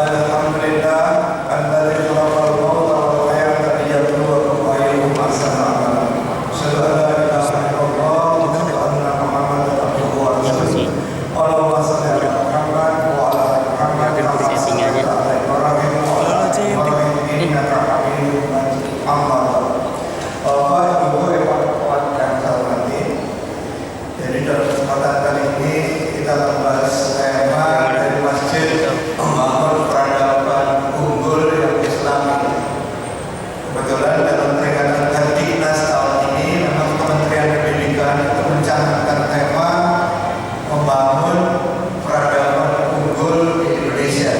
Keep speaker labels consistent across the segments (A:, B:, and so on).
A: Alhamdulillah, alladzi khalaqal mauta wal hayata liyabluwakum ayyukum ahsanu amala. Asyhadu an la ilaha illallah wa asyhadu anna Muhammadan abduhu wa rasuluh. Allahumma shalli ala Muhammad wa ala ali Muhammad kama shallaita ala Ibrahim wa ala ali Ibrahim innaka Hamidum Majid. Amma ba'd. Bapak, Ibu, yang saya hormati, jadi dalam kesempatan kali ini kita membahas tema dari masjid membangun peradaban unggul yang Islami. Kebetulan dalam peringatan Hardiknas tahun ini memang Kementerian Pendidikan itu mencanangkan tema membangun peradaban unggul di Indonesia.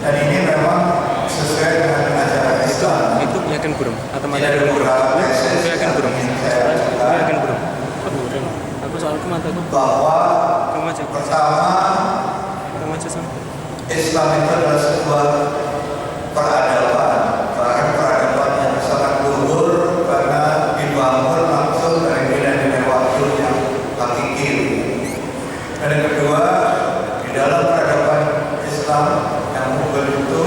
A: Dan ini memang sesuai dengan ajaran Islam.
B: Itu yakin burung atau
A: Tidak ada beberapa tesis
B: yakin burung. Yakin burung. Aku soalku mataku
A: bahwa
B: kemaja
A: pertama
B: sama.
A: Islam itu adalah sebuah peradaban, bahkan peradaban yang sangat luhur karena dibangun langsung dari nilai-nilai waktu yang hakiki. Dan yang kedua, di dalam peradaban Islam yang unggul itu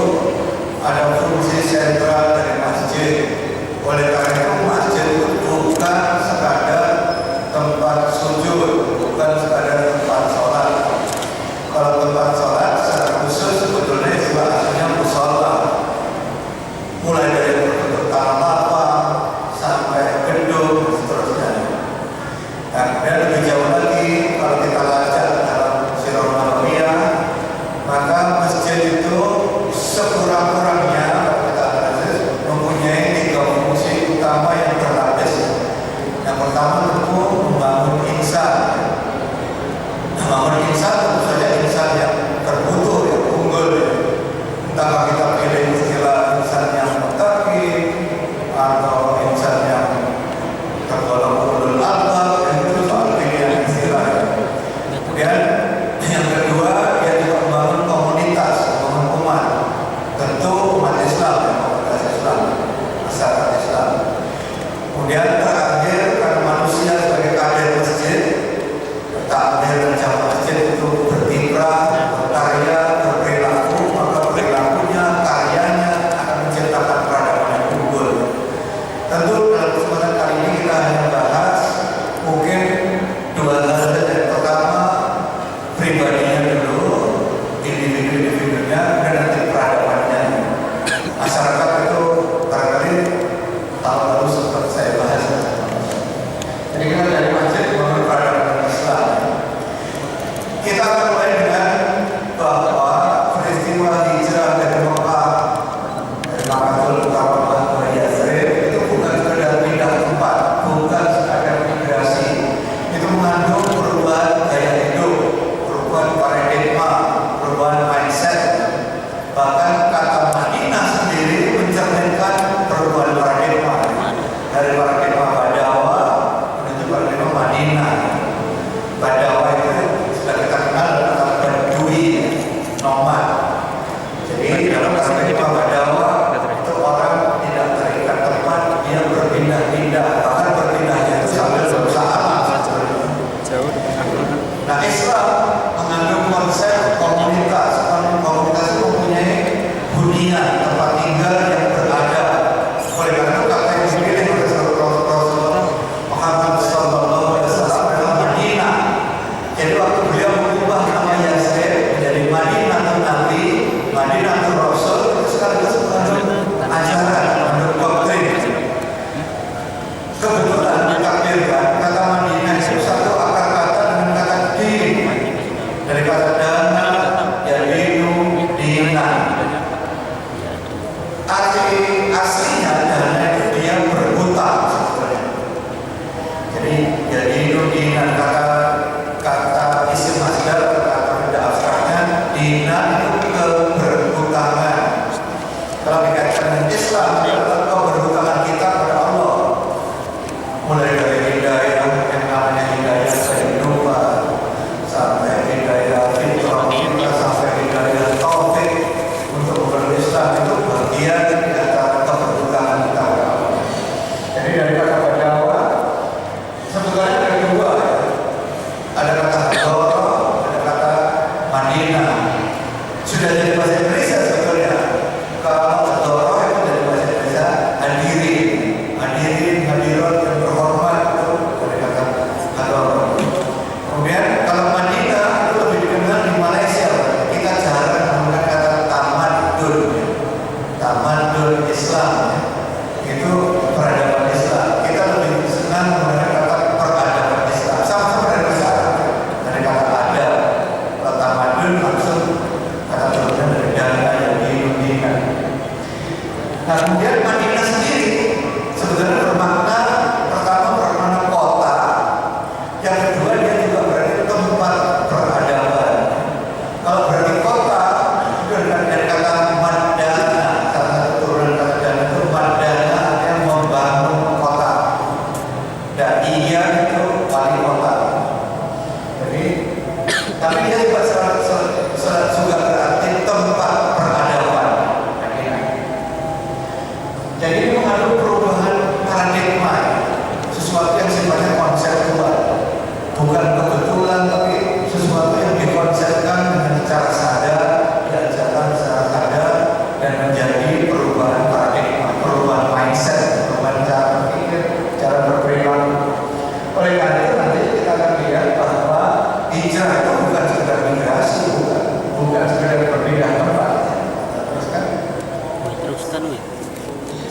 A: ada fungsi sentral dari masjid. Oleh karena itu masjid itu bukan sekadar tempat sujud, bukan sekadar tempat sholat. Kalau tempat sholat secara khusus sebetulnya juga aslinya mushola, mulai dari bentuk tanah lapang sampai gedung dan seterusnya. Dan lebih jauh lagi kalau kita baca dalam Sirah Nabawiyah, maka masjid itu sekurang-kurangnya kalau kita analisis mempunyai 3 fungsi utama yang berlapis. Yang pertama tentu membangun insan. Membangun insan tentu saja insan yang terbutuh, yang unggul. Entah kita pilih istilah insan yang mutaqi atau insan yang tergolong ulul albab, yang itu soal pilihan istilah. Kemudian yang kedua, dia juga membangun komunitas, membangun umat. Tentu umat Islam, komunitas Islam, masyarakat Islam. Kemudian terakhir, karena manusia sebagai kader masjid, takmir dan jamaah masjid itu berkiprah, berkarya, berperilaku, maka perilakunya, karyanya akan menciptakan peradaban yang unggul. Tentu dalam kesempatan kali ini kita hanya bahas mungkin 2 hal saja. Yang pertama, pribadinya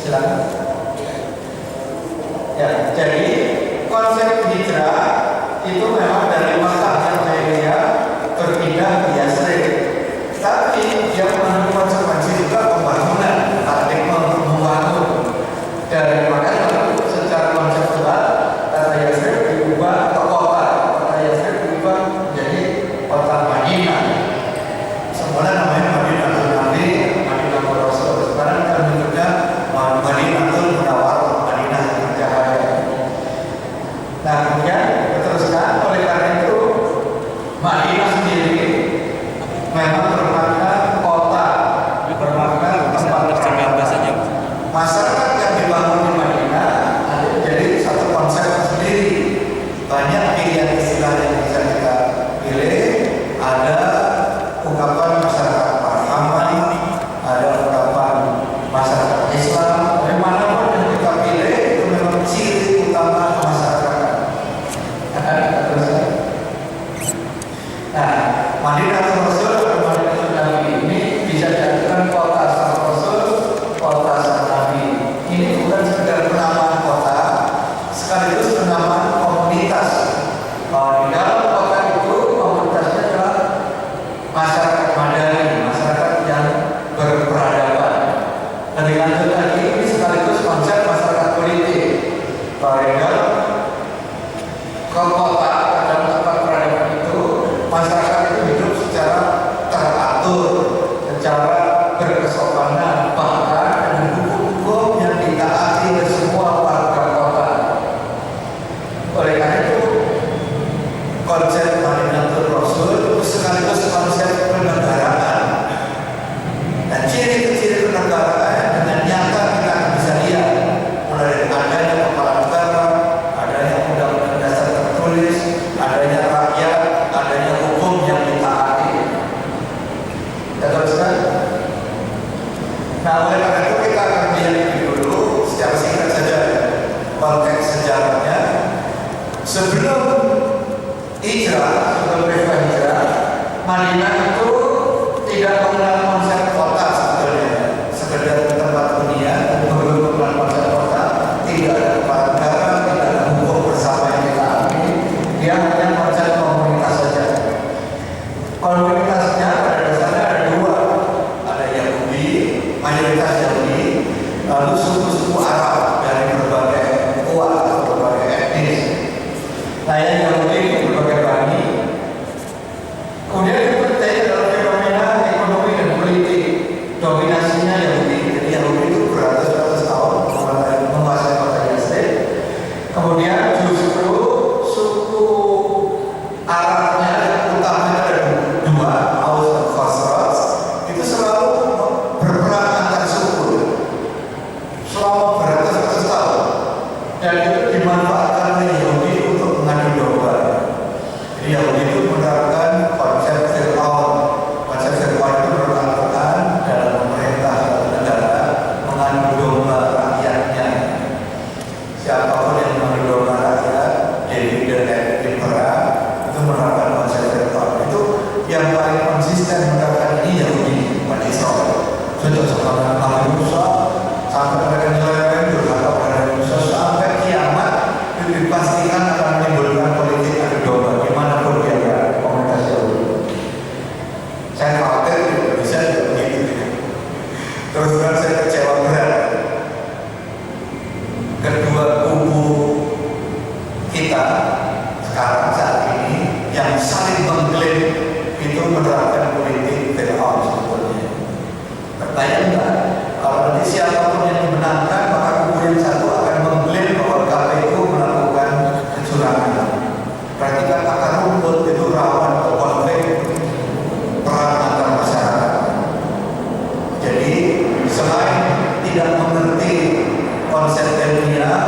A: Silakan. Ya, jadi konsep hijrah itu memang dari Makkah yang Jahiliyah berpindah ke Yasrib. Tapi dia mengandung konsekuensi juga pembangunan, paradigma untuk membangun. Dan makanya secara konseptual kata Yasrib diubah ke kota, kota Yasrib diubah menjadi kota Madinah. Semula namanya Madinah Nabi, Madinah Rasul. Sekarang kita menyebutnya Madinatul Munawwarah, Madinah yang cahaya. Nah, kemudian diteruskan oleh karena itu Madinah sendiri memang bermakna kota, bermakna tempat
B: bahasanya.
A: masyarakat yang dibangun di Madinah ada jadi satu konsep sendiri. Banyak pilihan istilah yang bisa kita pilih. Ada ungkapan masyarakat Parahama, ada ungkapan masyarakat Islam. Bagaimanapun yang kita pilih itu memang ciri utama masyarakat. Nah, Madinah Rasul atau Madinah Nabi ini bisa dijadikan kota sang Rasul, kota sang Nabi. Ini bukan sekedar penamaan kota, sekaligus penamaan komunitas. Di dalam kota itu komunitasnya adalah masyarakat madani, masyarakat yang berperadaban. Lebih lanjut lagi, ini sekaligus konsep masyarakat politik. Di dalam ke kota, dalam tempat peradaban itu, masyarakat itu hidup secara teratur, secara berkesopanan, bahkan dengan hukum-hukum yang ditaati oleh semua warga kota. Oleh karena itu, konsep Madinatul Rasul itu sekaligus konsep kenegaraan. Dan ciri-ciri kenegaraan dengan nyata kita akan bisa lihat mulai dari adanya kepala negara, adanya undang-undang dasar tertulis, adanya rakyat, adanya hukum yang ditaati. Kita teruskan. Nah, oleh karena itu kita akan lihat dulu secara singkat saja konteks sejarahnya. Sebelum hijrah, sebelum peristiwa hijrah, Madinah itu tidak mengenal konsep kota sebetulnya, sekedar tempat hunian, belum mengenal konsep kota, tidak ada kepala negara, tidak ada hukum bersama yang ditaati. Dia hanya konsep komunitas saja. Komunitasnya pada dasarnya ada dua, ada Yahudi, mayoritas Yahudi, lalu suku-suku Arab dari berbagai kuat atau berbagai etnis. Nah, yang Yahudi berbagai bani. Kemudian yang penting adalah fenomena ekonomi dan politik. Dominasinya Yahudi. Jadi Yahudi itu beratus-ratus tahun menguasai kota Yasrib. Kemudian justru suku Arabnya yang utamanya ada dua, Aus dan Khazraj, itu selalu berperang antar suku selama beratus-ratus tahun. Dan itu dimanfaatkan oleh Yahudi untuk mengadu domba. Jadi Yahudi itu menerapkan konsep Fir'aun. Konsep Fir'aun itu berlakukan dalam pemerintah negara mengadu domba rakyatnya. Siapapun yang mengadu domba rakyat, dividen di perang, itu menerapkan konsep Fir'aun. Itu yang paling konsisten menerapkan ini Yahudi, umat Israel. Sejak zaman Nabi Musa sampai mereka nyeleweng durhaka pada Nabi Musa sampai kiamat, itu dipastikan akan menimbulkan politik adu domba dimanapun dia berada, komunitas Yahudi. Saya khawatir di Indonesia juga begitu. Terus terang saya kecewa berat. Kedua kubu kita sekarang saat ini yang saling mengklaim itu menerapkan politik Fir'aun sebetulnya. Pertanyaan enggak? Kalau nanti siapapun yang dimenangkan, maka kubu yang satu akan mengklaim bahwa KPU melakukan kecurangan. Berarti kan akar rumput itu rawan ke konflik perang antar masyarakat. Jadi selain tidak mengerti konsep ilmiah,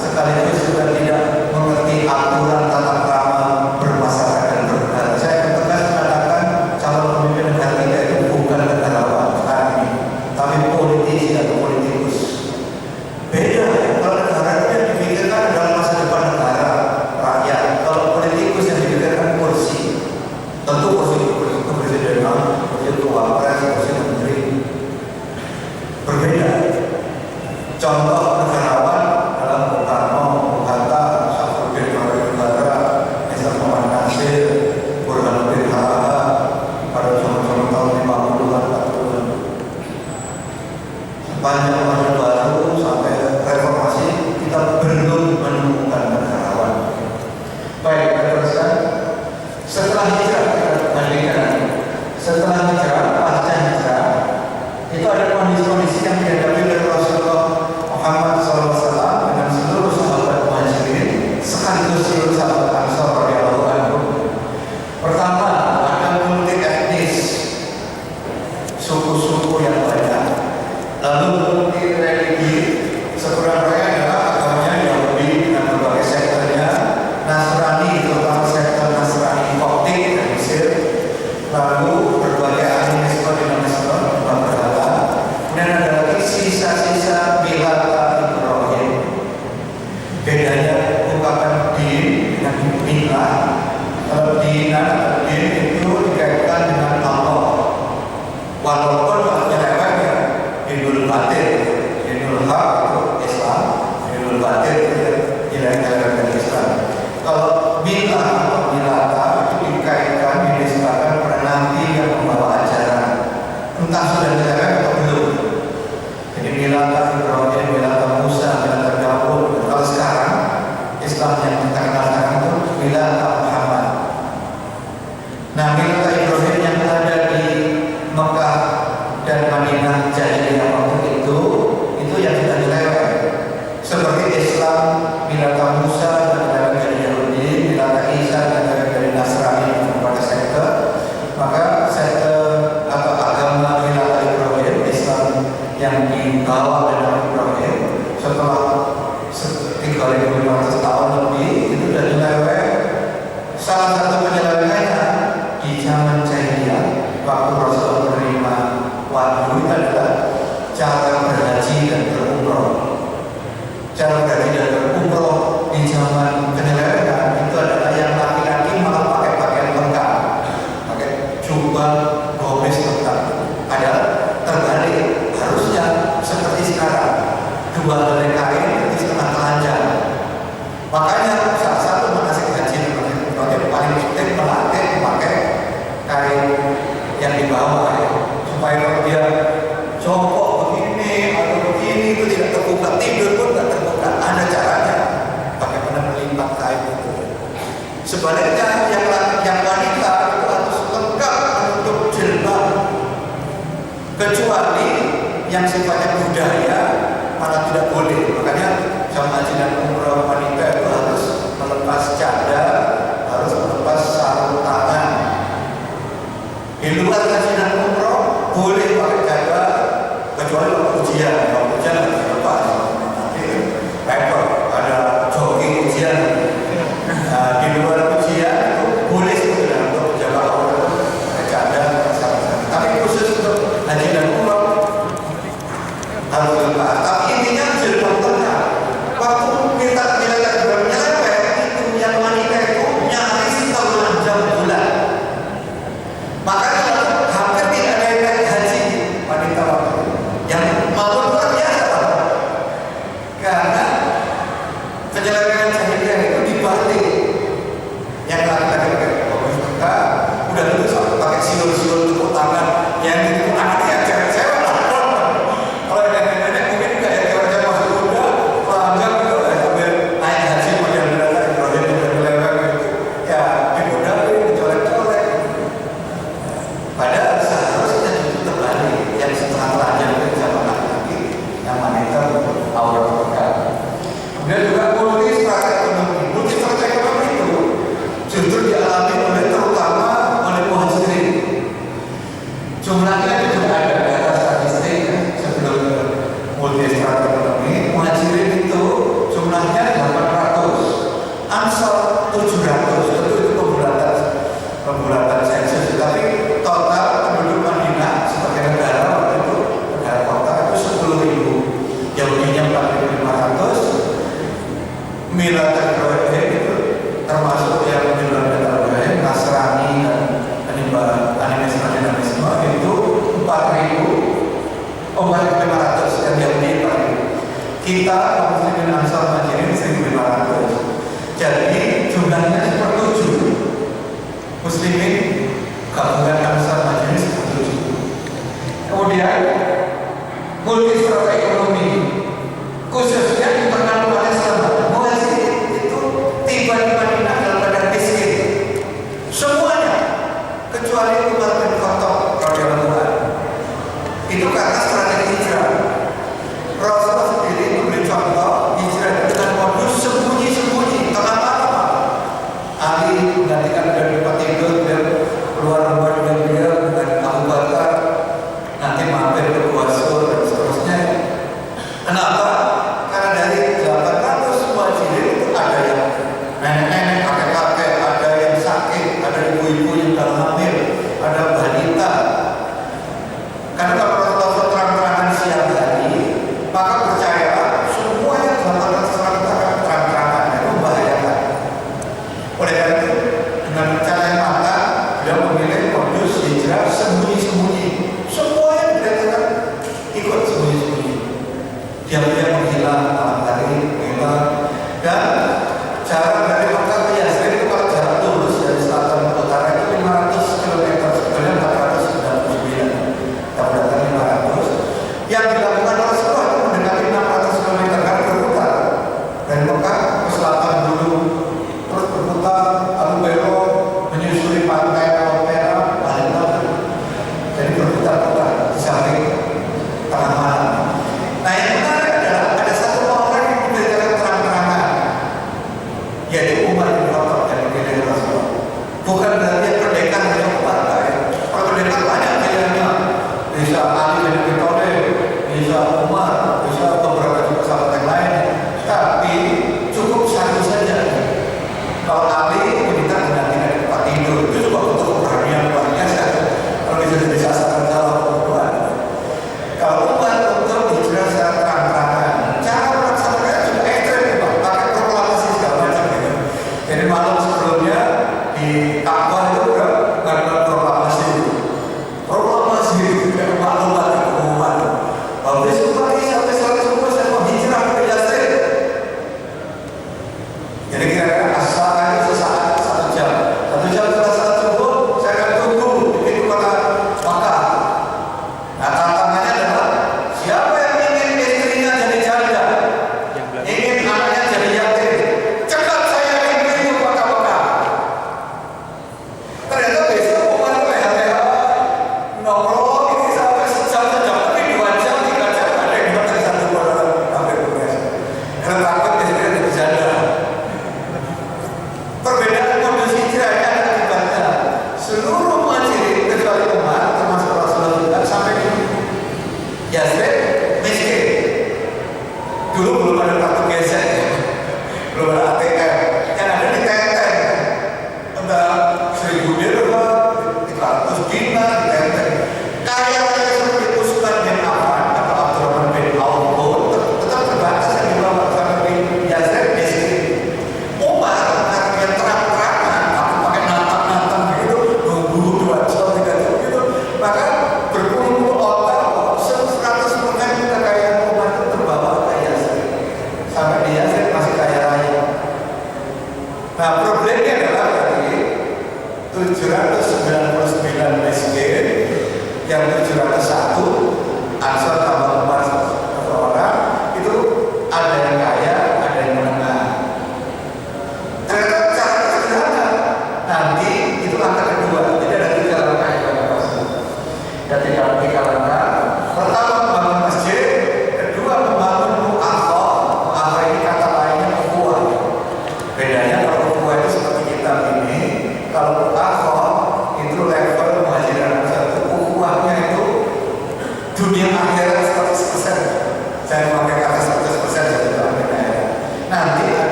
A: sekaligus juga tidak mengerti aturan tata krama bermasyarakat dan bernegara. Saya akan tegas mengatakan calon pemimpin negara kita itu bukan negarawan kami, tapi politisi atau politik lalu berbagai animisme dinamisme rumah berhala. Kemudian ada lagi sisa-sisa Milata Ibrahim. Bedanya ungkapan din dengan milah. Kalau dinan atau din itu dikaitkan dengan Allah. Walaupun maknanya lewat ya dinul batin, dinul hak itu Islam, dinul batin itu nilai-nilai dari Islam. Kalau milah atau milata itu dikaitkan dinisbahkan pada nabi yang membawa ajaran, entah sudah dilewat atau belum. Jadi milata Ibrahim, milata Musa, milata Daud. Kalau sekarang Islam yang kita kenal sekarang itu milata Muhammad. Nah, milata Ibrahim yang ada di Mekah dan Madinah jahiliyah waktu itu yang sudah dilewat. Seperti Islam milata Musa dan dilewat dari Yahudi, milata Isa dan dilewat dari Nasrani kepada sekte. Maka sekte atau agama milata Ibrahim, Islam yang dibawa oleh Nabi Ibrahim setelah 3.500 tahun lebih itu sudah dilewat. Salah satu penyelewengannya di zaman jahiliyah waktu Rasulullah menerima wahyu itu adalah cara berhaji dan berumroh. Cara berhaji dan berumroh di zaman penyelewengan itu adalah yang laki-laki malah pakai pakaian lengkap, pakai jubah gomis lengkap. Padahal terbalik, harusnya seperti sekarang, 2 helai kain berarti setengah telanjang. Makanya salah satu manasik haji yang paling penting melatih memakai kain yang di bawah ya, supaya kalau dia jongkok begini atau begini itu tidak terbuka, tidur pun tidak terbuka. Ada caranya, bagaimana melipat kain itu. Sebaliknya yang wanita itu harus lengkap menutup jilbab, kecuali yang sifatnya budaya malah tidak boleh. Makanya jamaah haji dan umroh wanita itu harus melepas cadar, harus melepas sarung tangan. Di luar haji dan umroh boleh pakai cadar, kecuali waktu ujian. Kalau ujian harus dilepas. Nanti repot, ada jogging ujian. Nah, di luar ujian itu boleh sebetulnya untuk menjaga aurat pakai cadar, tapi khusus untuk haji dan umroh harus dilepas. Tapi intinya jilbab tengah. Waktu kita nilai nyelewet itu yang wanita itu nyaris telanjang bulan. Makanya hampir tidak ada yang naik haji wanita waktu itu. Yang malu luar biasa, karena penyelewengan jahiliyah itu dibalik. Yang laki-laki pakai bagus tengah, udah gitu pakai siul-siul tepuk tangan, yang itu anaknya cewek-cewek lah. Kalau yang nenek mungkin juga yang cewek-cewek masih muda, pelanggan gitu lah sambil naik haji model milata Ibrahim dan melewat gitu. Ya dimodalin, dicolek-colek. Padahal seharusnya itu terbalik, yang setengah telanjang itu sama laki-laki, yang wanita untuk aurat pekat. Kemudian juga multi strata ekonomi itu justru dialami oleh terutama oleh muhajirin. Jumlahnya itu juga ada data statistik ya, sebelum multi strata ekonomi. Muhajirin itu jumlahnya 800, Ansar 700. Tentu itu pembulatan sensus, tapi total penduduk Madinah sebagai negara waktu itu, negara kota itu 10.000. Yahudinya 4.500. Milata Ibrahim itu termasuk yang menjual Ibrahim, Nasrani dan animisme itu 4.500 dan Yahudi 4.000. Kita muslimin Ansar Muhajirin 1.500. Jadi jumlahnya 1/7. Muslimin gabungan Ansar Muhajirin 1/7. Kemudian multi strata ekonomi khususnya di internal umat Islam. Muhajirin itu tiba di Madinah dalam keadaan miskin semuanya, kecuali Umar bin Khattab radhiyallahu anhu. Itu karena strategi hijrah. Rasulullah sendiri memberi contoh hijrah dengan modus sembunyi-sembunyi, tengah malam. Ali menggantikan dari tempat tidur, dia keluar rumah dengan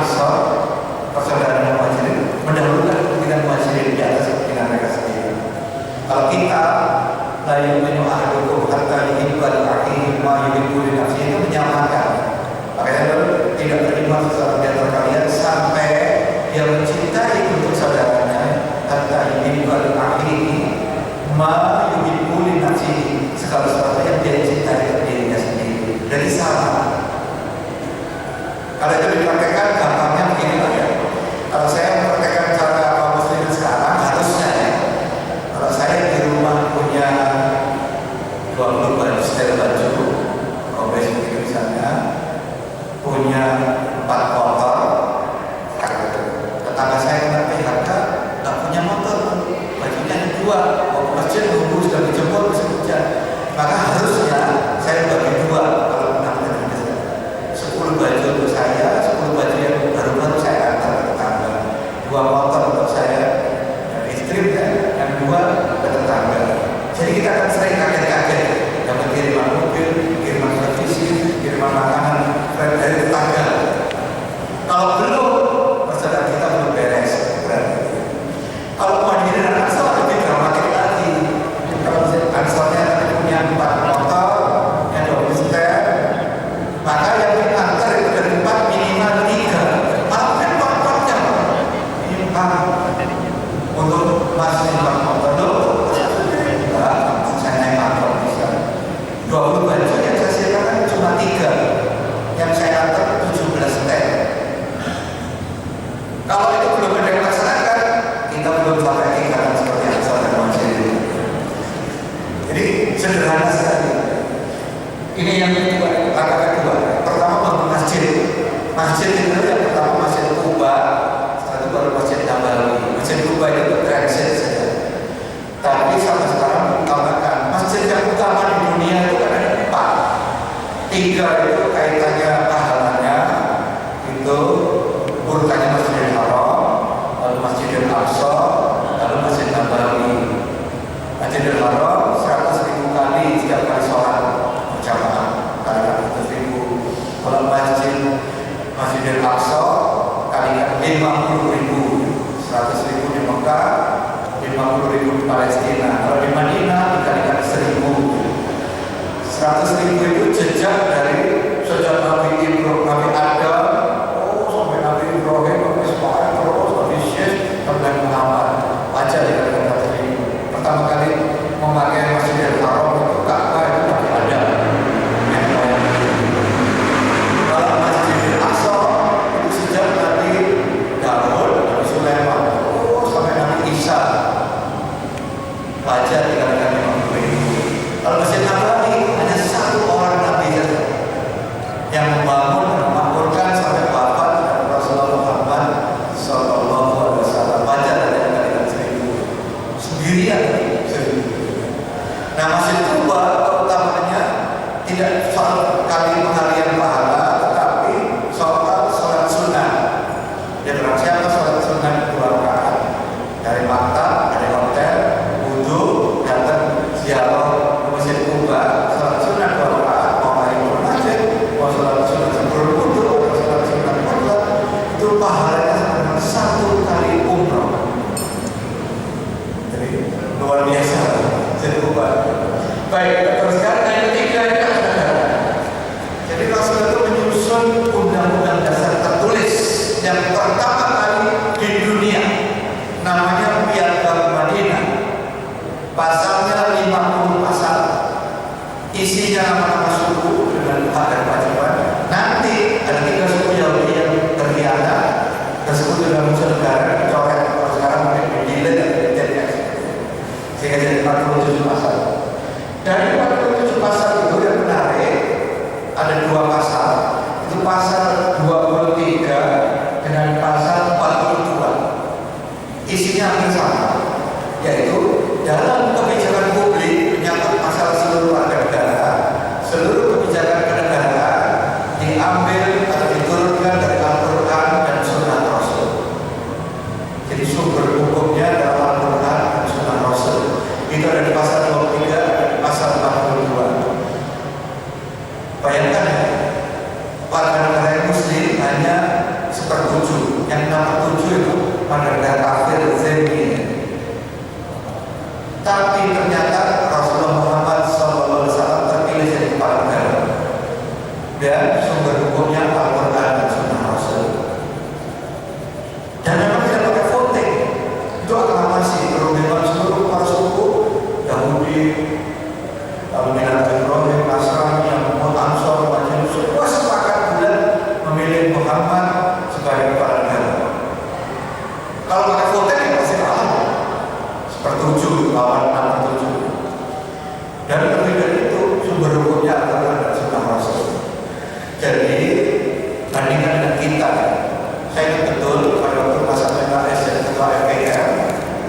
A: Ansor, persaudaraan Muhajirin, mendahulukan kepentingan Muhajirin di atas kepentingan mereka sendiri. Kalau kita la yu'minu ahadukum hatta yuhibba li akhihi ma yuhibbu li nafsihi, itu menyamakan. Makanya tidak beriman seseorang di antara kalian sampai dia mencintai untuk saudaranya hatta yuhibba li akhihi ma yuhibbu li nafsihi, segala sesuatu yang dia cintai untuk dirinya sendiri. Jadi sama. Kalau itu dipraktekkan gampangnya begini lah ya. Kalau saya mempraktekkan cara kaum muslimin sekarang, harusnya ya, kalau saya di rumah punya 20 baju setel baju, kompres begitu misalnya, punya 4 motor, tetangga saya kena PHK, nggak punya motor, bajunya ada 2, mau ke masjid nunggu sudah dijemput musim hujan, maka harusnya saya bagi 2 kalau menang dengan 10 baju untuk saya, 10 baju yang baru-baru saya antar ke tetangga, 2 motor untuk saya dan istri, yang 2 ke tetangga. Jadi kita akan sering kaget-kaget dapat kiriman mobil, kiriman televisi, kiriman makanan dari tetangga. Kalau belum, persaudaraan kita belum beres. Kalau Muhajirin dan Ansor lebih dramatik lagi. Kalau Ansornya tadi punya 4 motor, yang 20 setel, maka yang diantar itu dari 4 minimal 3. Malah repot-repotnya untuk masih 4 motor dulu. Saya naik motor bisa 20 baju yang saya siapkan cuma 3, yang saya antar 17 setel. Kalau itu belum ada yang melaksanakan, kita belum sampai tingkatan seperti Ansor dan Muhajirin. Jadi sederhana sekali. Ini yang kedua, langkah kedua. Pertama bangun masjid. Masjid itu yang pertama Masjid Kuba, setelah itu baru Masjid Nabawi. Masjid Kuba itu transit saja. Tapi sampai sekarang menambahkan masjid yang utama di dunia itu kan ada 4. 3 itu kaitannya pahalanya, itu urutannya Masjidil Haram, lalu Masjidil Aqsa, lalu Masjid Nabawi. Masjidil Haram 100.000 kali setiap kali sholat berjamaah, kalikan 100.000. Kalau Masjidil Aqsa kalikan 50.000, 100.000 di Mekah, 50.000 di Palestina. Kalau di Madinah dikalikan 1.000. 100.000 itu jejak dari sejak Nabi Ibrahim, Nabi Adam, sampai Nabi Ibrahim, Nabi Ismail, terus Nabi Syekh, sampai Muhammad. Baca dikalikan 100.000. Pertama kali memakai Masjidil Haram itu Ka'bah itu Nabi Adam. Kalau Masjidil Aqsa itu sejak Nabi Daud, Nabi Sulaiman, sampai Nabi Isa. Baca dikalikan 50.000. Kalau Masjid Nabawi hanya 1 orang Nabi saja yang membangun dan memakmurkan sampai wafat Rasulullah Muhammad Sallallahu Alaihi Wasallam. Baca dikalikan 1.000 sendirian. Nah, Masjid Kuba keutamanya tidak soal kali pengalian pahala, tetapi soal sholat sunnah. Dia berarti siapa sholat sunnah 2 rakaat dari maktab, dari hotel, wudhu, datang ziarah ke Masjid Kuba, sholat sunnah 2 rakaat, mau hari ke masjid, mau sholat sunnah sebelum wudhu, atau sholat sunnah mutlak, itu pahalanya sebenarnya 1 kali umroh. Jadi luar biasa Masjid Kuba. Baik, kita teruskan yang ketiga ini adalah, jadi Rasul itu menyusun undang-undang dasar tertulis yang pertama kali di dunia, namanya Piagam Madinah. Pasalnya 50 pasal, isinya nama-nama suku dengan hak dan kewajiban. Nanti ada 3 suku Yahudi yang terhianat, tersebut dengan musuh negara, dicoret. Kalau sekarang mungkin delete sehingga jadi 47 pasal. Dari 47 pasal itu yang menarik, ada 2 pasal. Itu pasal 23 dengan pasal 42. Isinya hampir sama, yaitu dalam kebijakan publik menyangkut masalah seluruh warga negara, seluruh kebijakan kenegaraan diambil atau diturunkan dari Al-Quran dan Sunnah Rasul. Jadi sumber hukumnya dalam Al-Quran dan Sunnah Rasul. Itu ada di pasal 23, ada di pasal 42. Bayangkan ya, warga negara Muslim hanya 1/7 dan sumber hukumnya Al-Quran dan Sunnah Rasul. Dan memang tidak pakai voting, itu aklamasi kerumitan seluruh para suku Yahudi, Ibrahim, Nasrani, Ansor, Majus, semua sepakat bulan memilih Muhammad sebagai kepala negara. Kalau pakai voting ya pasti kalah, sepertujuh lawan 67. Dan lebih dari itu sumber hukumnya Al-Quran dan Sunnah Rasul. Jadi bandingkan dengan kita, saya ingat betul pada waktu masa PKS dan ketua MPR,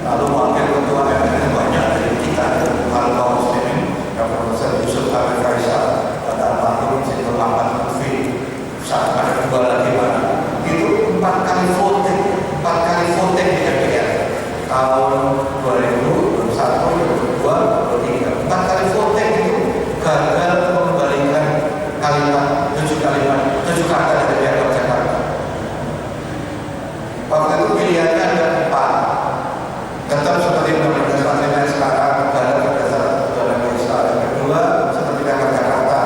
A: lalu wakil ketua MPR banyak dari kita, kalau muslimin, Profesor Yusuf Hamid Faisal, kata almarhum Sintul Ahmad Lutfi, saat ada dua lagi mana, itu 4 kali voting di MPR tahun 2021, 2022, 2023, 4 kali voting itu gagal mengembalikan tujuh kata dari Piagam Jakarta. Waktu itu pilihannya ada 4, tetap seperti Undang-Undang 45 sekarang, negara berdasarkan ketuhanan Maha. Yang kedua seperti Piagam Jakarta,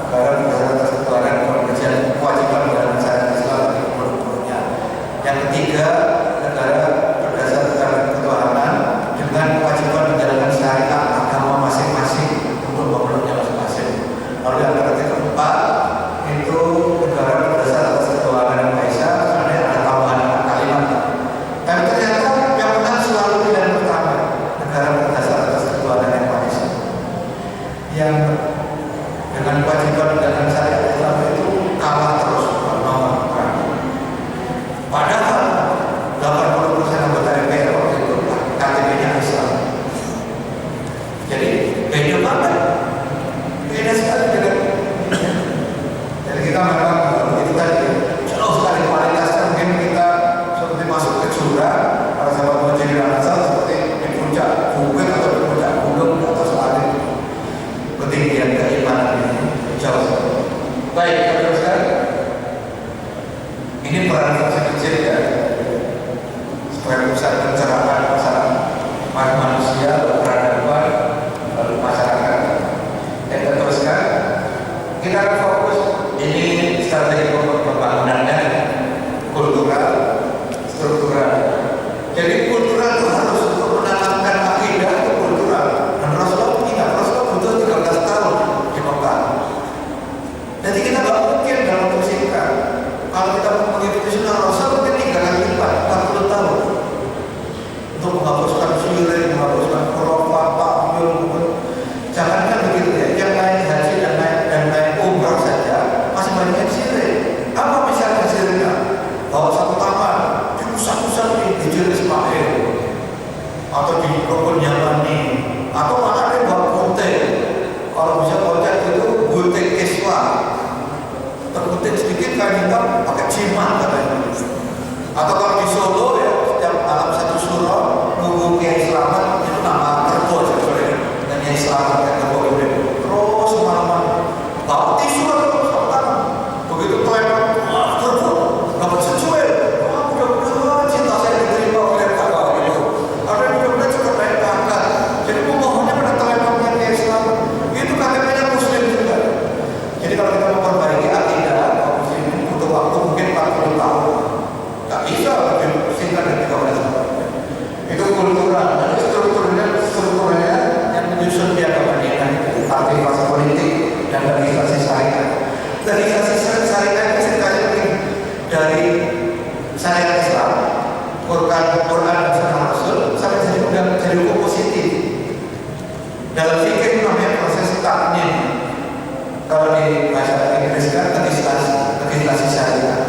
A: negara berdasarkan ketuhanan dan kewajiban dalam syariat Islam bagi penduduknya. Yang ketiga, negara berdasarkan ketuhanan dengan kewajiban menjalankan syariat agama masing-masing untuk penduduknya masing-masing. Lalu yang keempat itu negara berdasar atas ketuhanan yang Maha Esa, karena ada tambahan kalimat. Dan ternyata yang menang selalu pilihan pertama, negara berdasar atas ketuhanan yang Maha Esa, yang dengan kewajiban menjalankan syariat Islam itu kalah terus nomor perang. Padahal 80% anggota MPR waktu itu KTP-nya Islam. Jadi beda banget, beda sekali dengan. Jadi kita memang itu tadi jauh sekali kualitasnya. Mungkin kita seperti masuk ke jurang, para sahabat Muhajirin Ansar seperti di puncak bukit atau di puncak gunung atau selatan. Ketinggian keimanan ini jauh. Baik, kita teruskan. Ini peran kecil ya, supaya bisa pencerahan masalah manusia, peradaban, lalu masyarakat. Kita teruskan. Kita akan fokus ini strategi pembangunannya kultural, struktural. Jadi kultural itu harus untuk menanamkan akidah itu kultural. Dan Rasulullah butuh 13 tahun di Mekah. Jadi kita nggak mungkin dalam waktu singkat. Kalau kita mengikuti sunnah Rasul mungkin 3 kali lipat, 40 tahun untuk menghapuskan syirik, menghapuskan khurafat, ta'wil. Jangankan begitu ya, yang naik haji dan naik umrah saja masih banyak syirik. Apa misalnya syiriknya? Bawa satu taman di pusat-pusat di Hijr Ismail atau di Rukun Yamani, atau mana ada bawa gunting. Kalau bisa kocak itu gunting Kiswa, tergunting sedikit kain hitam pakai jimat katanya. Atau kalau di Solo ya, setiap malam satu surah nunggu Kiai Slamet, itu nama Kerbo sebenarnya, dan Kiai Slamet yang Kerbo itu terus semalaman bawa tisu atau seorang begitu kelihatan Kerbo dapat secuil, mudah-mudahan cinta saya diterima oleh kakak itu, karena mudah-mudahan cepat naik pangkat. Jadi memohonnya pada telepon Kiai Slamet itu KTP-nya Muslim juga. Jadi kalau kita memperbaiki akidah kaum muslimin butuh waktu mungkin 40 tahun. Tak bisa lebih singkat dari 13 tahun. Itu kultural. Dan strukturnya yang menyusun piagam Madinah, aktivitas politik dan legislasi syariat. Legislasi syariat itu ceritanya begini. Dari syariat Islam, Quran dan Sunnah Rasul sampai jadi hukum positif. Dalam fikih namanya proses taknin. Kalau di bahasa Inggris kan legislasi syariah.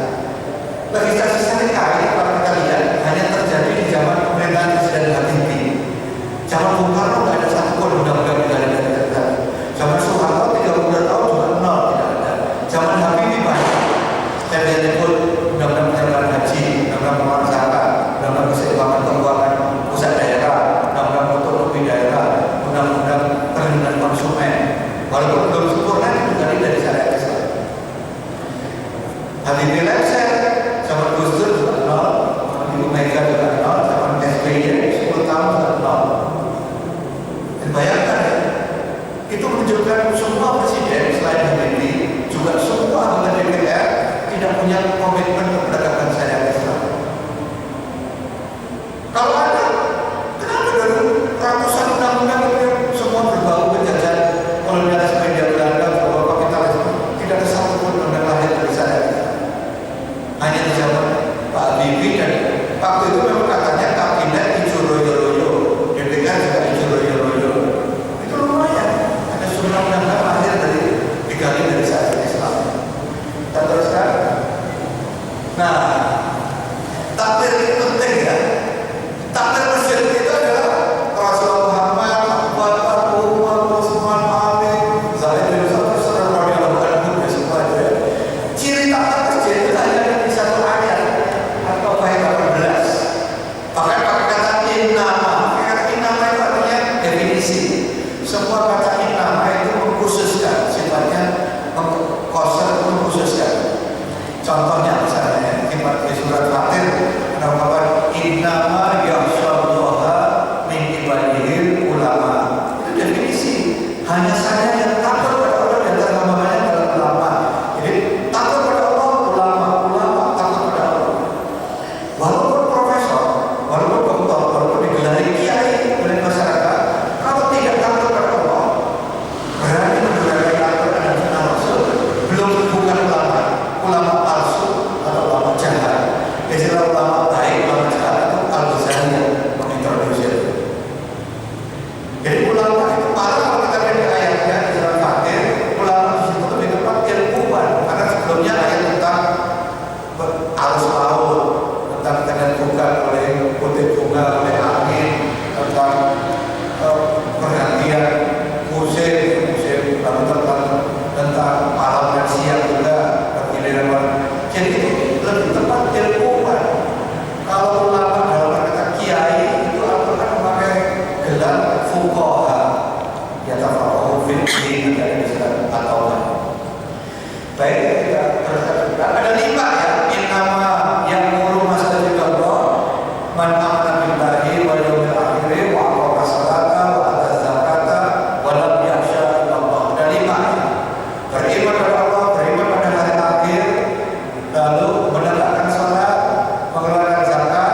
A: Legislasi syariah ini kalau kita lihat hanya terjadi di zaman pemerintahan Presiden Habibie. Zaman Bung Karno tidak ada satupun undang-undang dari negara. Zaman Soeharto 32 tahun juga nol, tidak ada. Zaman Habibie banyak. Saya lihat pun undang-undang penyelenggaraan haji, undang-undang pengelolaan zakat, undang-undang keseimbangan keuangan pusat daerah, undang-undang otonomi daerah, undang-undang perlindungan konsumen. Walaupun belum sempurna itu dari syariat Islam. Habibie lengser, zaman Gus Dur juga nol, zaman Ibu Mega juga nol, zaman SBY 10 tahun juga nol. Dan bayangkan ya, itu menunjukkan semua presiden selain Habibie juga semua TV dan waktu itu memang katanya kabinet hijau royo-royo, DPR juga hijau royo-royo. Itu lumayan, ada undang-undang lahir dari digali dari syariat Islam. Kita teruskan. Nah, takbir itu penting ya. Takbir masjid itu adalah Rasulullah Muhammad, Abu Bakar, Umar, Utsman, Ali, Zaid bin Sabit, saudara radhiyallahu anhu semua itu ya. Ciri takbir masjid itu hanya di satu ayat atau ayat 18. Bahkan pakai kata innama. Kata innama itu artinya definisi. Semua kata innama itu mengkhususkan, sifatnya mengkhususkan. Contohnya misalnya di surat Fatir ada ungkapan innama yakhshallaha min ibadihil ulama. Itu definisi. Hanya saja yang takut pada Allah di antara hamba-Nya adalah ulama. Jadi takut pada Allah ulama takut pada Allah. Walaupun profesor, walaupun doktor, walaupun digelari kiai oleh masyarakat, kalau tidak takut pada Allah, berani menggelari Al-Quran dan Sunnah Rasul, belum bukan ulama palsu atau ulama jahat. Istilah ulama baik, ulama jahat itu Al-Ghazali mengintroduksi. Jadi ulama itu parah kalau kita lihat di ayatnya di surat Fatir, ulama di situ lebih tepat ilmuwan, karena sebelumnya ayat tentang arus laut, tentang tentukan oleh kutip bunga oleh angin, tentang pergantian musim, lalu tentang malam dan siang juga bergiliran. Jadi itu lebih tepat ilmuwan. Kalau ulama dalam kata kiai itu Al-Quran memakai gelar fuqaha, yatafaqahu fid din, dari istilah atau baik kita teruskan. Ada 5 ya. Innama ya'muru masajidallah man amana billahi wal yawmil akhir wa aqama sholata wa ata zakata wa lam yakhsha illallah. Ada 5 ya. Beriman pada Allah, beriman pada hari akhir, lalu menegakkan sholat, mengeluarkan zakat,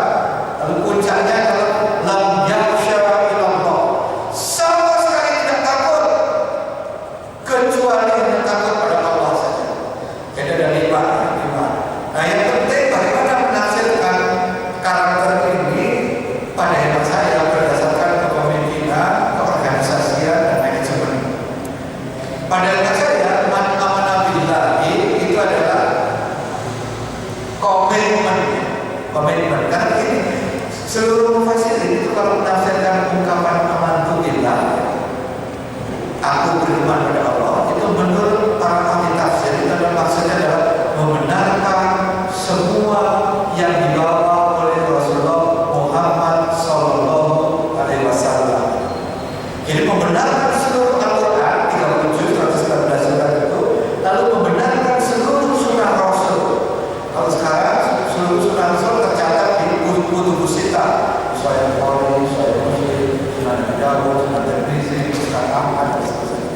A: lalu puncaknya adalah lam yakhsha illallah. Sama sekali tidak takut kecuali hanya takut pada Allah saja. Jadi ada 5. Nah, yang penting bagaimana menafsirkan karakter ini pada hemat saya berdasarkan kepemimpinan, keorganisasian dan manajemen. Pada hemat saya, man amana billahi itu adalah komitmen. Karena ini seluruh mufassirin itu kalau menafsirkan ungkapan amantu billah, aku beriman pada Allah, itu menurut para ahli tafsir itu adalah maksudnya adalah membenarkan semua yang dibawa oleh Rasulullah Muhammad Sallallahu Alaihi Wasallam. Jadi membenarkan seluruh Al-Quran 114 surat itu, lalu membenarkan seluruh surah Rasul. Kalau sekarang seluruh surah Rasul tercatat di kutub sita, Sahih Bukhari, Sahih Muslim, Sunan Abi Dawud, Sunan Tirmizi, Sunan Ahmad, dan sebagainya.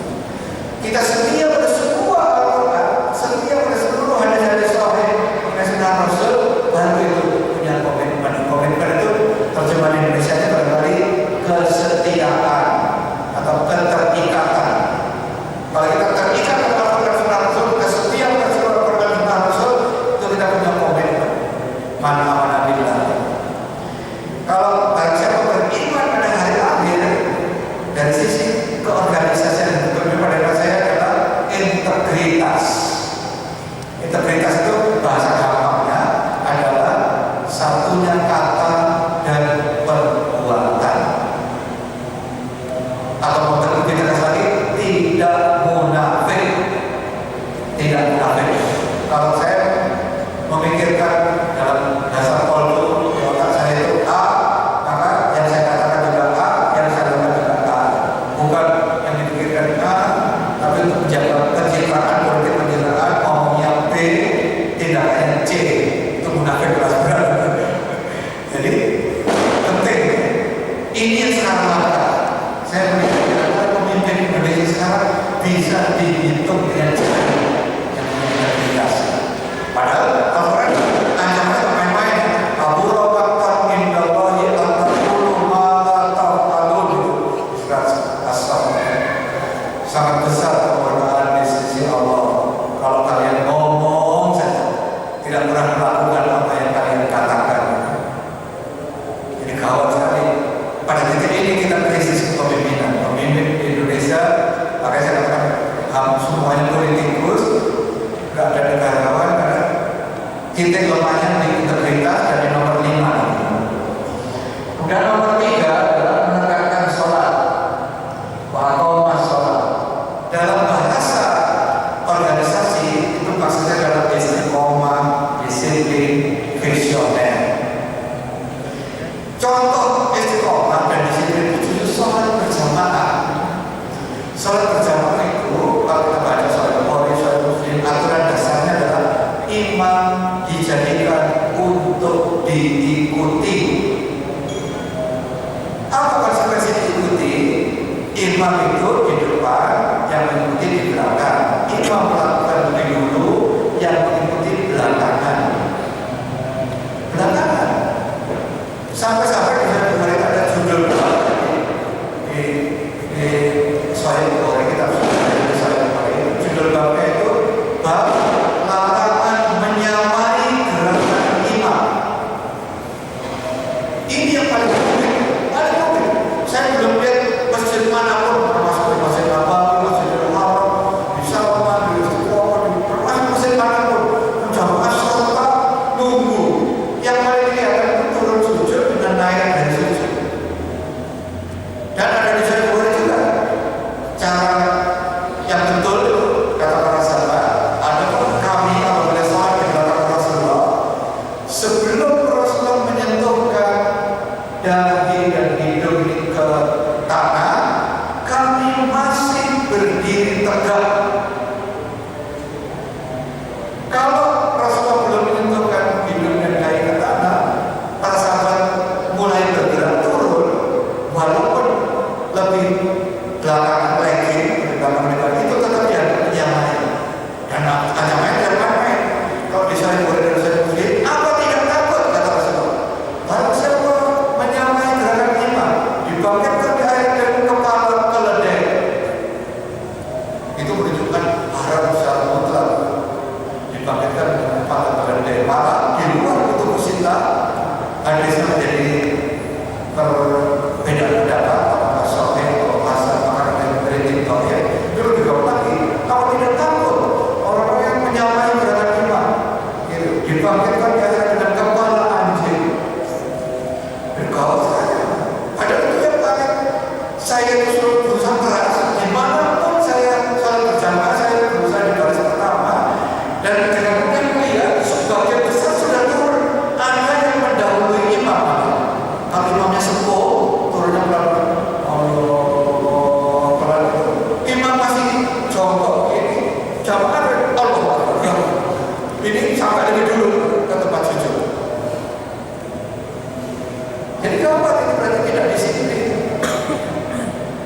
A: Kita setia pada semua Al-Quran, setia pada seluruh hadis-hadis sahih dan sunnah Rasul, baru itu punya komitmen. Komitmen itu terjemahan Indonesia nya barangkali kesetiaan atau keterikatan. Kalau kita terikat pada Al-Quran dan sunnah Rasul, kesetiaan pada seluruh Al-Quran dan sunnah Rasul, itu kita punya komitmen. Man amana billah. Kalau barang siapa beriman pada hari akhir, dari sisi keorganisasian tentunya pada saya adalah integritas. Integritas itu bahasa gampangnya adalah satunya kata dan perbuatan. Atau mau lebih tegas lagi, tidak munafik. Tidak munafik. Kalau saya memikirkan dalam dasar kolbu di otak saya itu A, maka yang saya katakan juga A, yang saya lakukan juga A. Bukan yang dipikirkan A, tapi untuk menjaga pencitraan, politik pencitraan, ngomongnya B, tindakannya C. Itu munafik kelas berat. Jadi penting. Ini yang sekarang ada. Saya melihat pemimpin Indonesia sekarang bisa dihitung dengan cara yang integritas. Padahal Al-Quran ancamannya main-main. Abu Bakar indallahi at-taqulu ma la taf'alun. Surat As-Saff. Sangat besar kemuliaan di sisi Allah kalau kalian ngomong saja, tidak pernah melakukan apa yang kalian katakan. titik lemahnya di integritas dan di nomor 5. Dan nomor 3 adalah menegakkan sholat, waqomah sholat. Dalam bahasa organisasi itu maksudnya adalah istiqomah, disiplin, visioner. Contoh istiqomah dan disiplin itu sholat berjamaah. Sholat berjamaah itu kalau kita baca sholat Bukhari, sholat Muslim, aturan dasarnya adalah imam dijadikan untuk diikuti. Apa konsekuensi diikuti? Imam itu di depan, yang mengikuti di belakang. Imam melakukan lebih dulu, yang mengikuti belakangan. Belakangan. Sampai-sampai di mereka ada judul di Sahih Bukhari, kita di Sahih Bukhari. Judul babnya itu bab larangan menyamai gerakan imam. Ini yang paling penting. Saya belum lihat masjid manapun, termasuk Masjid Nabawi, Masjidil Haram, di Salman, di Istiqomah, termasuk masjid manapun, menjamaah sholat nunggu. Yang paling kelihatan itu turun sujud dengan naik dari sujud. Dan ada di Sahih Bukhari juga cara yang betul itu kata para sahabat. Ada kami apabila sholat di belakang Rasulullah, sebelum Rasulullah menyentuhkan dahi dan hidung ke tanah, kami masih berdiri tegak. Kalau Rasulullah belum menyentuhkan hidung dan dahi ke tanah, para sahabat mulai bergerak turun, walaupun lebih belakangan lagi, itu tetap menyamai. Dan ancamannya tidak main-main. Kalau di Sahih Bukhari dan Sahih Muslim, apa tidak takut kata Rasulullah? Barang siapa menyamai gerakan imam, dibangkitkan di air dan kepala keledai. Itu menunjukkan haram secara mutlak. Dibangkitkan dengan kepala keledai. Malah di luar itu musita, hadisnya menjadi berbeda pendapat, apakah sahih atau hasan, maka yang kritik ya. Itu juga lagi, kalau tidak takut orang-orang yang menyamai gerakan imam, gitu, dibangkitkan di air dengan kepala anjing. Kalau ada itu yang paling saya itu berusaha keras, dimanapun saya saling berjamaah, saya berusaha di baris pertama, dan dengan mungkin melihat sebagian besar sudah turun. Ada yang mendahului imam, kalau imamnya sepuh, turunnya pelan-pelan. Allah, pelan. Imam masih jongkok ini, jamaah Allah. Ini sampai lebih dulu ke tempat sujud. Jadi keempat itu berarti tidak disiplin.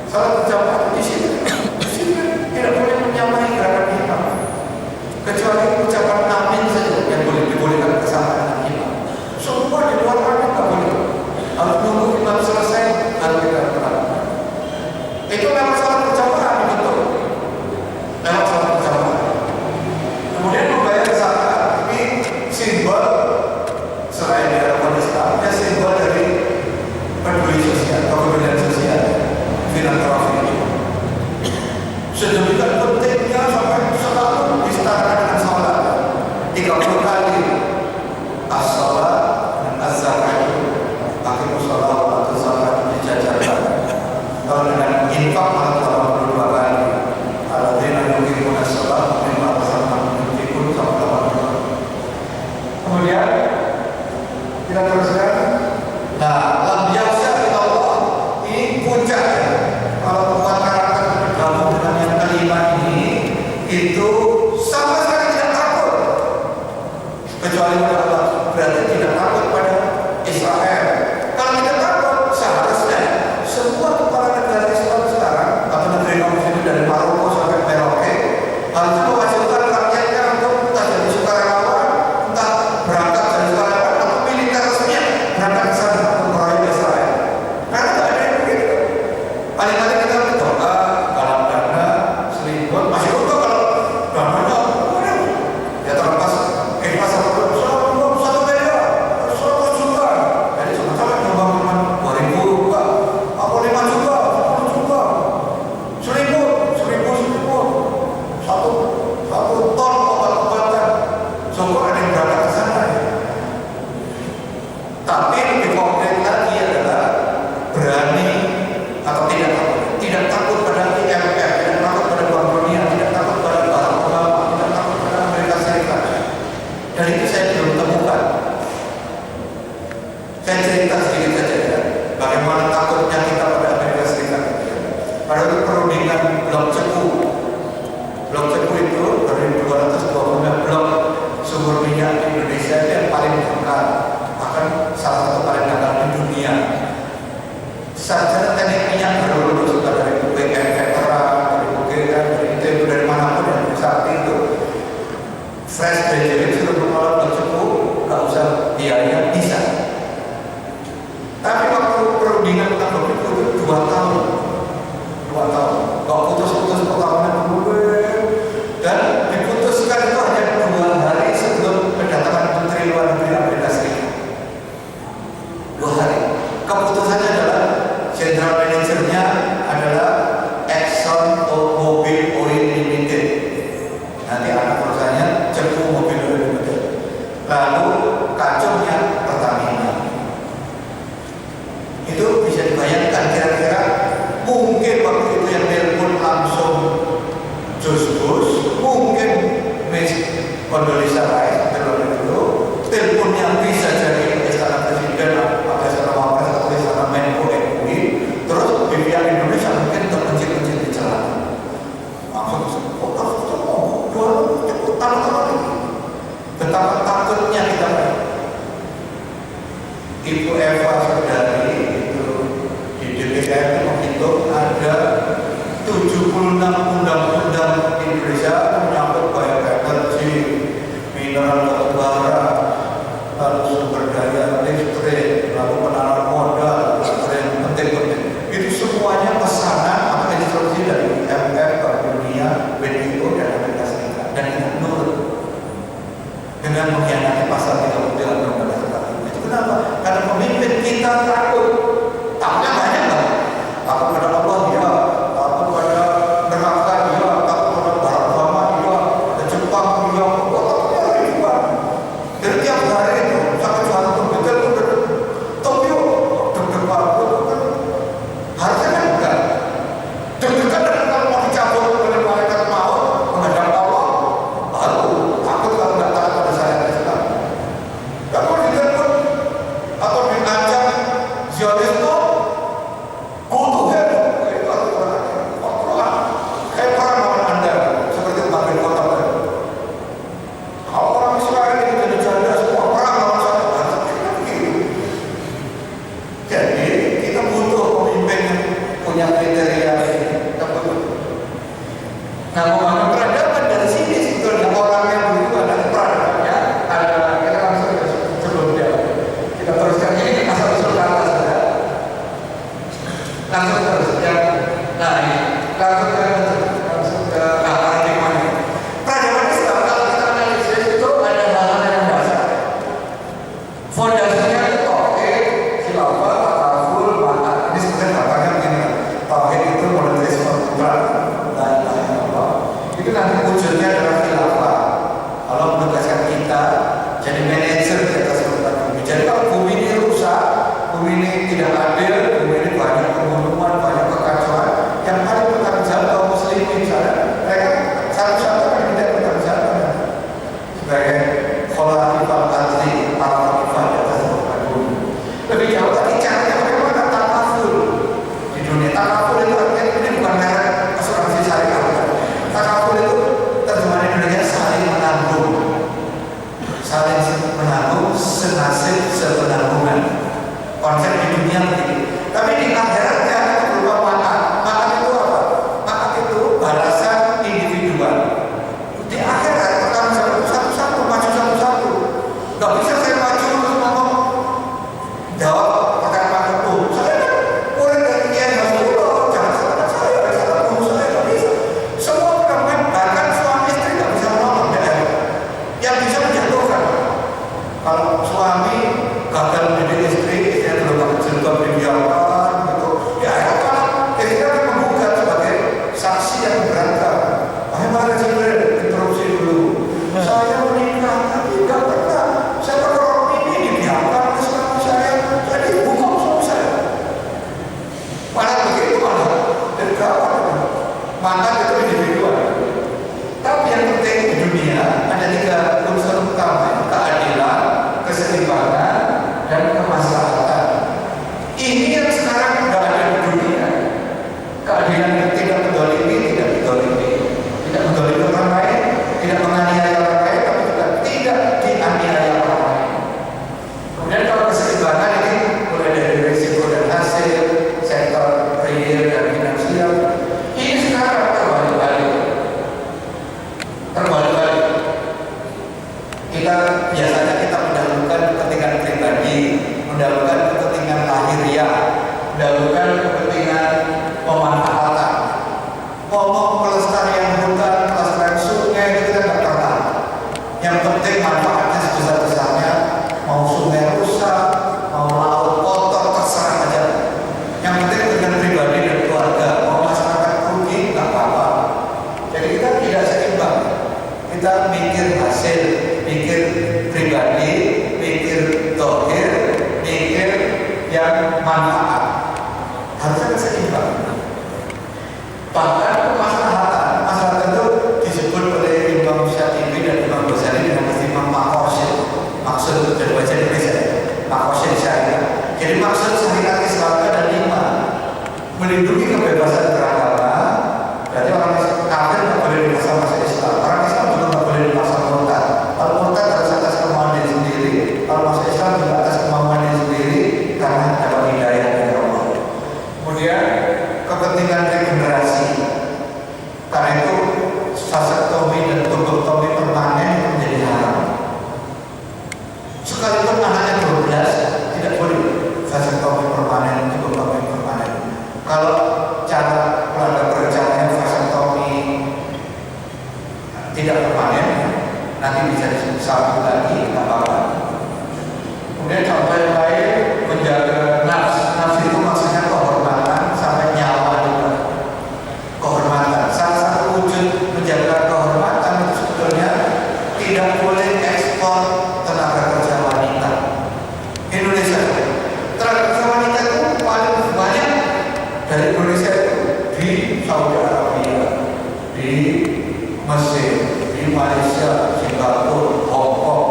A: Salat berjamaah disiplin. Disiplin tidak boleh menyamai gerakan imam, kecuali ucapan amin saja yang boleh dibolehkan bersama dengan imam. Semua di luar amin tak boleh. Harus nunggu imam selesai baru kita berangkat. Itu memang salat berjamaah betul. Memang salat berjamaah. Kemudian membayar zakat ini simbol selain dari agama Islam, ya simbol dari peduli sosial, kepedulian sosial, filantropi. Sedemikian pentingnya sampai selalu disetarakan dengan sholat 30 kali. As-sholat dan az-zakat, akhirul sholat atau zakat dijajarkan. Kalau dengan infak malah 82 kali. Alladzina yuqimuna sholat wa mimma razaqnahum yunfiqun sampai 82. Kemudian kita teruskan. Nah, lam yasya Allah ini puncaknya. Kalau bukan karakter bergabung dengan yang kelima ini, itu sama sekali tidak takut. Kecuali pada Allah, berarti tidak takut pada Israel. Kalau tidak takut, seharusnya semua kepala negara Islam sekarang atau negeri non-Muslim dari Maroko sampai Merauke harus mewajibkan rakyatnya untuk entah jadi sukarelawan, entah berangkat dari sukarelawan atau militer resminya berangkat ke sana untuk merayu Israel. Karena tidak ada yang begitu. Paling-paling kita berdoa, galang dana, selimut, masih untung kalau dananya ya terlepas ikhlas atau satu miliar, Dan itu saya belum temukan. Saya cerita sedikit saja ya, bagaimana takutnya kita pada Amerika Serikat. Pada itu perundingan Blok Cepu. Blok Cepu itu dari 225 blok sumber minyak di Indonesia itu yang paling dangkal, bahkan salah satu paling dangkal di dunia. Sarjana teknik minyak baru lulus dari UGM veteran, dari UGM, dari ITB, dari manapun yang saat itu fresh graduate sudah bermalam Blok Cepu, nggak usah biaya, bisa. Tapi waktu perundingan tentang Blok Cepu itu 2 tahun, nggak putus-putus pertarungan dulu, dan diputuskan itu hanya 2 hari sebelum kedatangan Menteri Luar Negeri Amerika Serikat. 2 hari. Keputusannya adalah general manajernya adalah Exxon Mobil Oil Limited. Nanti anak perusahaannya Cepu Mobil Oil Limited. Lalu kacungnya Pertamina. Itu bisa dibayangkan kira-kira mungkin waktu itu yang telepon langsung George Bush, mungkin Miss Condoleezza Rice, telepon yang bisa jadi istana presiden atau istana wapres atau istana Menko MUI, terus pihak Indonesia mungkin terpencil-pencil di jalan. Langsung betapa takutnya kita. Ibu Eva Sundari itu di DPR itu menghitung ada 76 undang-undang di Indonesia menyangkut bioenergi, mineral batu bara, lalu sumber daya listrik, lalu penanaman modal, yang penting-penting. Itu semuanya pesanan atau instruksi dari IMF, Bank Dunia, WTO dan Amerika Serikat, dan itu nurut dengan mengkhianati pasal 33 Undang-Undang Dasar. Itu kenapa? Karena pemimpin kita takut. Takutnya banyak lah. Takut pada Allah ya, takut pada neraka ya, takut pada Barack Obama ya, ada Jepang ya, takutnya ribuan. Jadi tiap hari itu sampai suatu komputer itu Tokyo deg-degan kan harusnya kan enggak deg-degan, dan kalau mau dicabut oleh malaikat maut menghadap Allah baru takut kalau nggak taat pada syariat Islam. Dan kalau ditelepon atau diancam Zionisme, go to hell, itu Al-Quran. Kayak perang lawan Anda, seperti Babel Kota tadi. Kalau orang Israel ini jadi janda semua perang lawan satu bangsa, kita begitu. Jadi kita butuh pemimpin yang punya kriteria ini. Kita butuh. Nah, membangun peradaban dari sini sebetulnya orang yang dulu ada peradabannya, ada kita langsung sebelum dia. Kita teruskan ini asal usul kata saja. Langsung terus ya. Nah, ini langsung ke paradigmanya. Peradaban Islam kalau kita analisis itu ada hal-hal yang dasar. Fondasinya itu tauhid, khilafah, takaful, manhaj. Ini sebenarnya bapaknya begini. Tauhid itu monoteisme tunggal, la ilaha illallah. Itu nanti wujudnya adalah khilafah. Allah menugaskan kita jadi manajer di atas bumi. Jadi kalau bumi ini rusak, bumi ini tidak adil, bumi ini banyak pembunuhan, banyak kekacauan, yang paling bertanggung jawab kaum muslimin misalnya, mereka satu-satu kan tidak bertanggung jawab sebagai khalifah asli para khalifah di atas bumi. Lebih jauh lagi caranya bagaimana takaful di dunia. Takaful itu artinya ini bukan merek asuransi syariah. Takaful itu terjemahan Indonesia saling menanggung. Saling menanggung, senasib sepenanggungan. Konsep di dunia begitu. Tapi di akhiratnya itu berupa makan. Makan itu apa? Makan itu balasan individual. Di akhirat pertanggung jawab satu-satu, maju satu-satu. Gak bisa saya maju terus ngomong jawab pertanyaan itu. Saya kan mulai dari Kiai Hasbullah, jangan salahkan saya, jangan bunuh saya, gak bisa. Semua orang bahkan suami istri gak bisa menolong yang bisa menjatuhkan. Kalau suami gagal mendidik istri, istrinya belum pakai jilbab dibiarkan gitu, biasanya kita mendahulukan kepentingan pribadi, mendahulukan kepentingan lahiriah, mendahulukan kepentingan pemanfaatan. Ngomong pelestarian hutan, pelestarian sungai itu kita nggak pernah. Yang penting manfaatnya sebesar-besarnya. Mau sungai rusak, mau laut kotor, terserah aja. Yang penting kepentingan pribadi dan keluarga. Mau masyarakat rugi nggak apa-apa. Jadi kita tidak seimbang. Kita mikir hasil, mikir pribadi, mikir dohir, mikir yang manfaat. Harusnya seimbang. Bahkan masalah itu disebut oleh Imam Syafi'i dan Imam Ghazali dengan istilah maqasid. Maksud dari bahasa Indonesia, maqasid syariah. Jadi maksud syariat Islam ada 5: melindungi kebebasan beragama. Berarti orang kafir tidak boleh dipaksa masuk Islam. Orang Islam juga tidak boleh dipaksa murtad. Kalau murtad harus atas kemauan diri sendiri. Kalau masuk Islam juga atas kemauan diri sendiri karena dapat hidayah dari Allah. Kemudian kepentingan regenerasi. Karena itu vasektomi dan tubertomi permanen menjadi haram. Sekalipun anaknya 12 tidak boleh vasektomi permanen, tubertomi permanen. Kalau cara keluarga berencananya vasektomi tidak permanen, nanti bisa disambung lagi, tidak apa-apa. Kemudian contoh yang lain, menjaga nafs. Nafs itu maksudnya kehormatan sampai nyawa juga. Kehormatan. Salah satu wujud menjaga kehormatan itu sebetulnya tidak boleh ekspor tenaga kerja wanita. Indonesia, tenaga kerja wanita itu paling banyak dari Indonesia itu di Saudi Arabia, di Mesir, di Malaysia, Singapura, Hong Kong.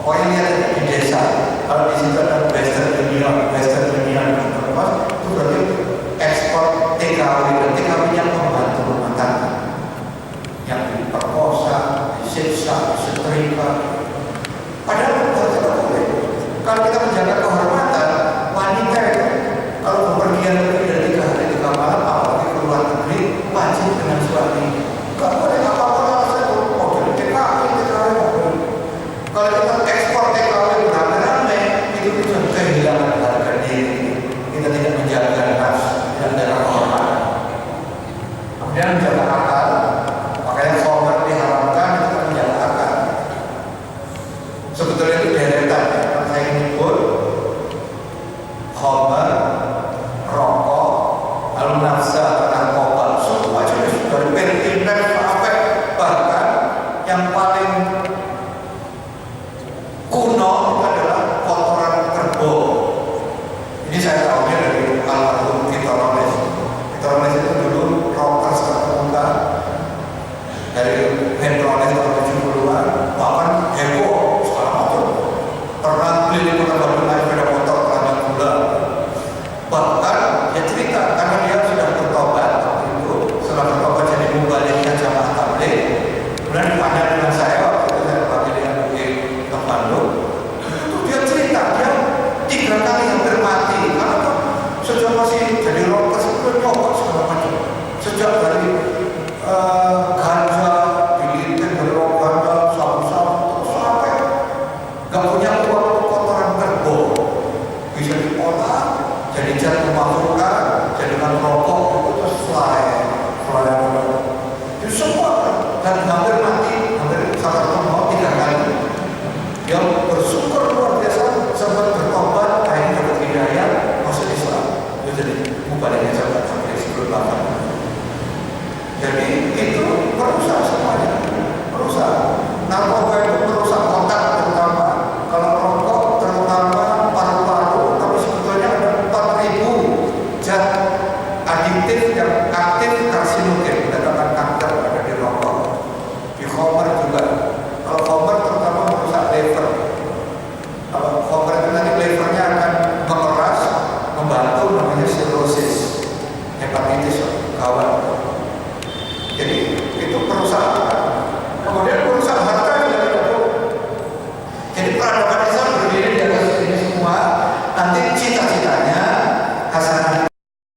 A: Pokoknya ada di desa. Kalau di situ ada Western Union itu berarti ekspor TKW dan TKW yang membantu rumah tangga, yang diperkosa, disiksa, disetrika. Padahal itu tidak boleh. Kalau kita menjaga kehormatan wanita itu, kalau bepergian lebih dari 3 hari 3 malam, apalagi ke luar negeri, wajib dengan suami. Gak boleh apa-apa alasan mau jadi TKW nggak boleh. Kalau kita ekspor TKW beramai-ramai, itu bisa kehilangan harga diri. Kita tidak menjaga nafs, tidak menjaga kehormatan. Kemudian menjaga akal, makanya khamr diharamkan, kita menjaga akal. Sebetulnya itu deretan ya. Kalau saya menyebut khamr, rokok, lalu nafsa, narkoba, semua jenis dari perindah sampai bahkan yang paling kuno adalah kotoran kerbau. Ini saya tahunya dari almarhum Tito Roles. Tito Roles itu dulu rockers terkemuka dari band Roles tahun 70-an, bahkan heboh segala macam. Pernah beli di Kota Bandung naik sepeda motor pelanggan gula. Bahkan dia cerita karena dia sudah bertobat waktu itu, setelah bertobat jadi mubaliknya jamaah tabligh. Kemudian dipandang dengan saya waktu itu saya berbagi dengan di Kota Bandung. Itu dia cerita dia 3 kali hampir mati karena sejak masih jadi rockers itu nyokok segala macam. Sejak dari ganja, dilinting dari rokok ganja, sabu-sabu, terus sampai gak punya uang untuk kotoran kerbau. Bisa diolah, jadi zat memabukkan, jadikan rokok, itu terus fly. Itu semua dan hampir mati, hampir sampai mau 3 kali. Dia bersyukur luar biasa sempat bertobat, akhirnya dapat hidayah masuk Islam. Itu jadi mubaliknya sampai sebelum 8. Jadi itu merusak semuanya, merusak. Narkoba itu merusak otak terutama. Kalau rokok terutama paru-paru, tapi sebetulnya ada 4.000 zat aditif yang aktif karsinogen, mendatangkan kanker ada di rokok. Di khamr juga. Kalau khamr terutama merusak liver. Kalau khamr itu nanti livernya akan mengeras, membantu namanya sirosis, hepatitis, kawan. Jadi itu perusahaan. Kemudian